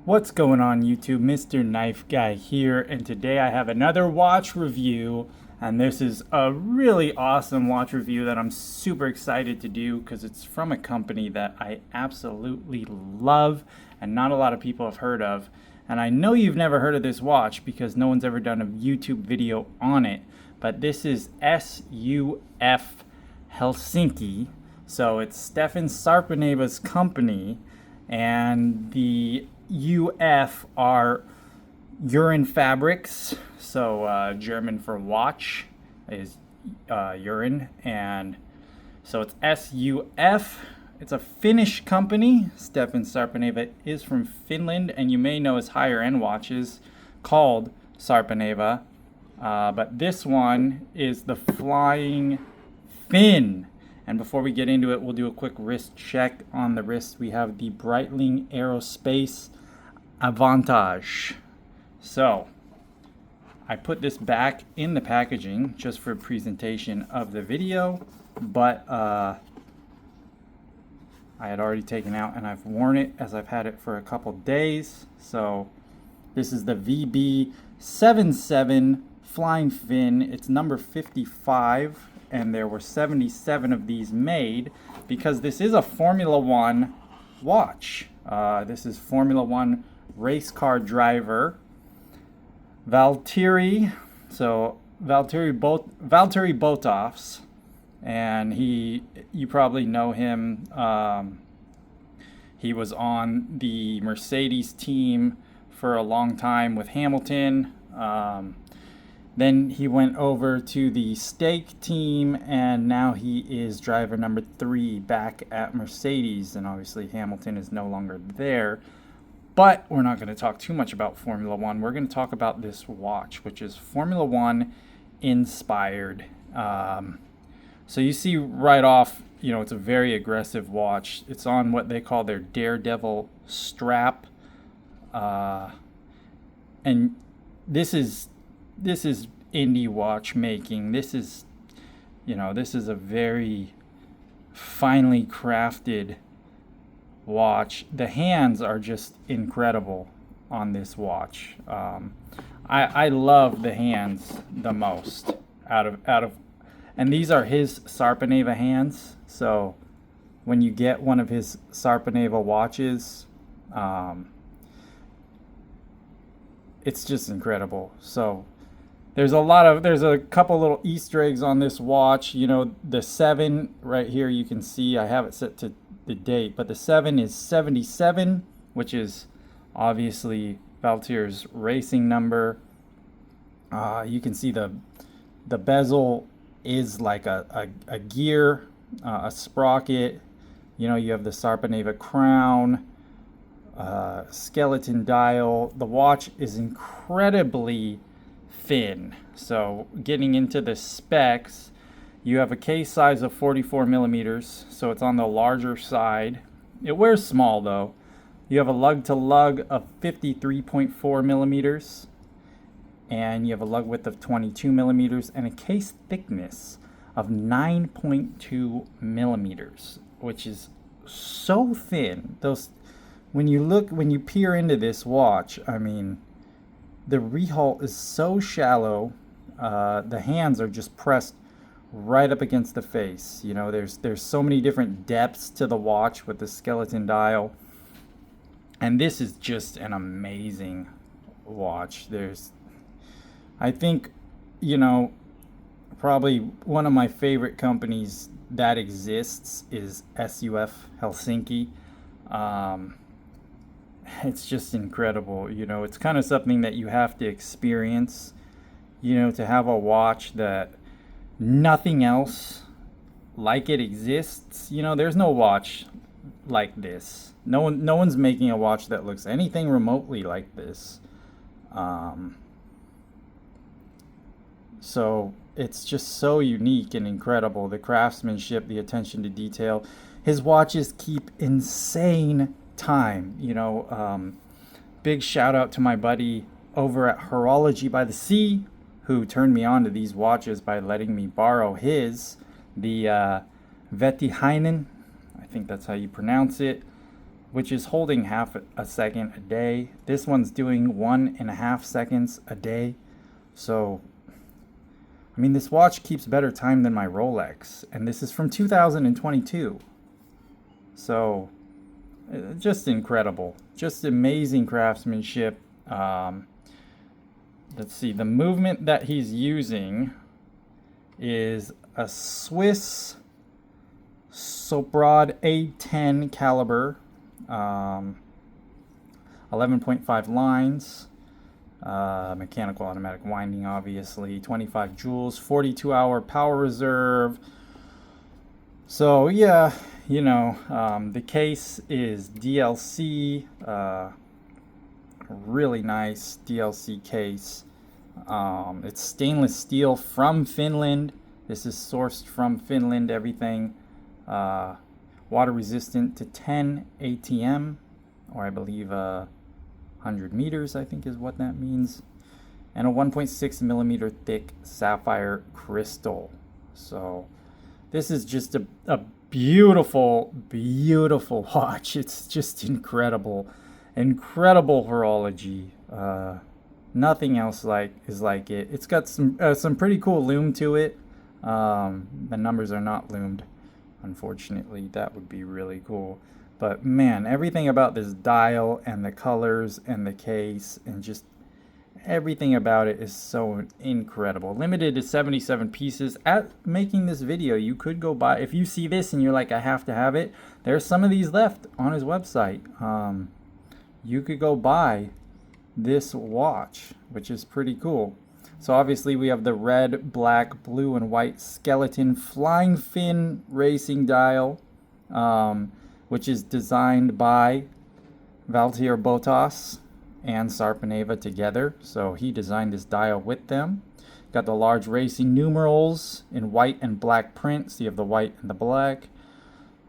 What's going on YouTube? Mr. Knife Guy here, and today I have another watch review, and this is a really awesome watch review that I'm super excited to do because it's from a company that I absolutely love and not a lot of people have heard of. And I know you've never heard of this watch because no one's ever done a YouTube video on it, but this is S.U.F Helsinki. So it's Stefan Sarpaneva's company, and the UF are urine fabrics, so German for watch is urine, and so it's SUF. It's a Finnish company. Stefan Sarpaneva is from Finland, and you may know his higher end watches called Sarpaneva, but this one is the Flying Finn. And before we get into it, we'll do a quick wrist check. On the wrist, we have the Breitling Aerospace Avantage. So, I put this back in the packaging just for presentation of the video, but I had already taken out and I've worn it as I've had it for a couple days. So, this is the VB77 Flying Finn. It's number 55. And there were 77 of these made because this is a Formula One watch. This is Formula One race car driver Valtteri Bottas, and you probably know him. He was on the Mercedes team for a long time with Hamilton. Then he went over to the Stake team, and now he is driver number 3 back at Mercedes. And obviously Hamilton is no longer there. But we're not going to talk too much about Formula One. We're going to talk about this watch, which is Formula One inspired. So you see right off, it's a very aggressive watch. It's on what they call their Daredevil strap. And this is indie watchmaking. This is a very finely crafted watch. The hands are just incredible on this watch. I love the hands the most out of, and these are his Sarpaneva hands. So when you get one of his Sarpaneva watches, it's just incredible. So there's a couple little Easter eggs on this watch. The 7 right here, you can see I have it set to the date, but the 7 is 77, which is obviously Valtteri's racing number. You can see the bezel is like a gear, a sprocket. You have the Sarpaneva crown, skeleton dial. The watch is incredibly thin. So getting into the specs, you have a case size of 44 millimeters, so it's on the larger side. It wears small though. You have a lug to lug of 53.4 millimeters, and you have a lug width of 22 millimeters and a case thickness of 9.2 millimeters, which is so thin. When you peer into this watch, the rehaul is so shallow. The hands are just pressed right up against the face. There's so many different depths to the watch with the skeleton dial, and this is just an amazing watch. I think, probably one of my favorite companies that exists is S.U.F Helsinki. It's just incredible. It's kind of something that you have to experience, to have a watch that nothing else like it exists. There's no watch like this. No one's making a watch that looks anything remotely like this. So it's just so unique and incredible. The craftsmanship, the attention to detail. His watches keep insane time. Big shout out to my buddy over at Horology by the Sea, who turned me on to these watches by letting me borrow the Vettihainen, I think that's how you pronounce it, which is holding half a second a day. This one's doing 1.5 seconds a day. So, I mean, this watch keeps better time than my Rolex, and this is from 2022. So, just incredible. Just amazing craftsmanship. Let's see, the movement that he's using is a Swiss Soprod A10 caliber, 11.5 lines, mechanical automatic winding, obviously, 25 joules, 42-hour power reserve. So yeah, you know, the case is DLC, really nice DLC case. It's stainless steel from Finland. This is sourced from Finland, everything. Water resistant to 10 ATM, or I believe 100 meters, I think is what that means. And a 1.6 millimeter thick sapphire crystal. So this is just a beautiful, beautiful watch. It's just incredible. Incredible horology. Nothing else is like it. It's got some pretty cool lume to it. The numbers are not loomed, unfortunately. That would be really cool. But man, everything about this dial and the colors and the case and just everything about it is so incredible. Limited to 77 pieces. At making this video, you could go buy, if you see this and you're like, I have to have it, there's some of these left on his website. You could go buy this watch, which is pretty cool. So obviously we have the red, black, blue, and white skeleton flying fin racing dial, which is designed by Valtteri Bottas and Sarpaneva together. So he designed this dial with them. Got the large racing numerals in white and black print. So you have the white and the black.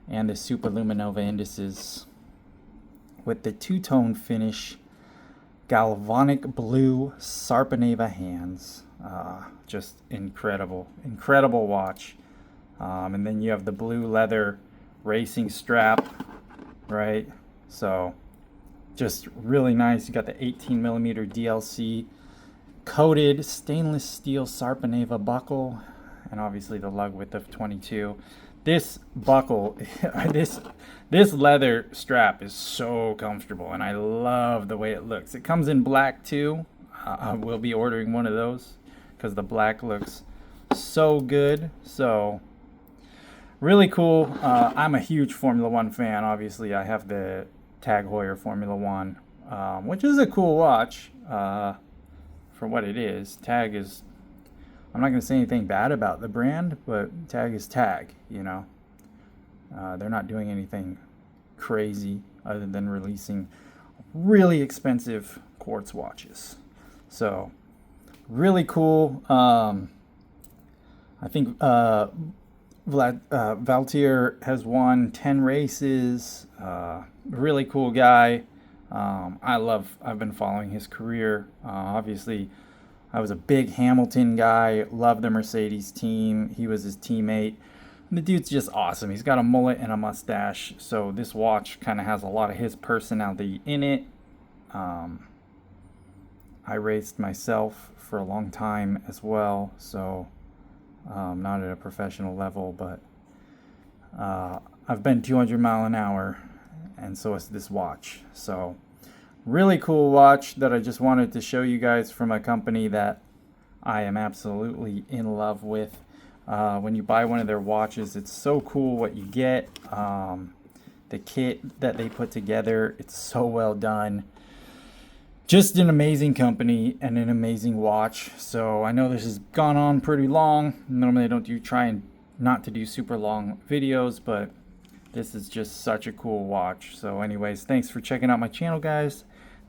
And the superluminova indices with the two-tone finish galvanic blue Sarpaneva hands. Just incredible watch. And then you have the blue leather racing strap, right? So just really nice. You got the 18 millimeter DLC coated stainless steel Sarpaneva buckle, and obviously the lug width of 22. This buckle, this leather strap is so comfortable, and I love the way it looks. It comes in black too. I will be ordering one of those because the black looks so good. So really cool. I'm a huge Formula One fan. Obviously, I have the Tag Heuer Formula One, which is a cool watch for what it is. Tag is, I'm not going to say anything bad about the brand, but Tag is Tag, you know. They're not doing anything crazy other than releasing really expensive quartz watches. So, really cool. I think Valtteri has won 10 races. Really cool guy. I've been following his career. Obviously, I was a big Hamilton guy, loved the Mercedes team. He was his teammate. The dude's just awesome. He's got a mullet and a mustache, so this watch kind of has a lot of his personality in it. I raced myself for a long time as well, so not at a professional level, but I've been 200 mile an hour, and so is this watch. So really cool watch that I just wanted to show you guys from a company that I am absolutely in love with. When you buy one of their watches, it's so cool what you get. The kit that they put together, it's so well done. Just an amazing company and an amazing watch. So I know this has gone on pretty long. Normally I don't try not to do super long videos, but this is just such a cool watch. So anyways, thanks for checking out my channel, guys.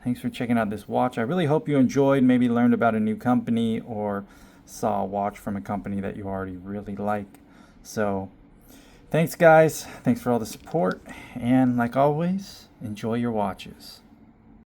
Thanks for checking out this watch. I really hope you enjoyed, maybe learned about a new company or saw a watch from a company that you already really like. So thanks, guys. Thanks for all the support. And like always, enjoy your watches.